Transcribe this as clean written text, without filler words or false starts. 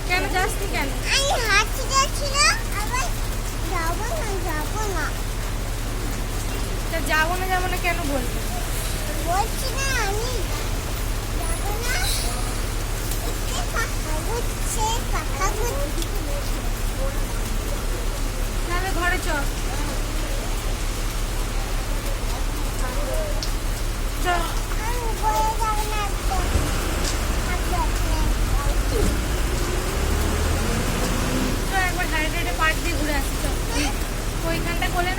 কেন যাসনি কেন? আমি হাঁটতে যাচ্ছিলাম, আবার যাবো না। তা যাবো না কেন বলবো? বলছি না আমি যাবো না। একটু পাখা ঘুরছে। তাহলে ঘরে চল। চল আমি উপরে যাবো না একদম। চল একবার হাইড্রেটে পার্ক দিয়ে ঘুরে আসি। চল ওইখানটা কোলে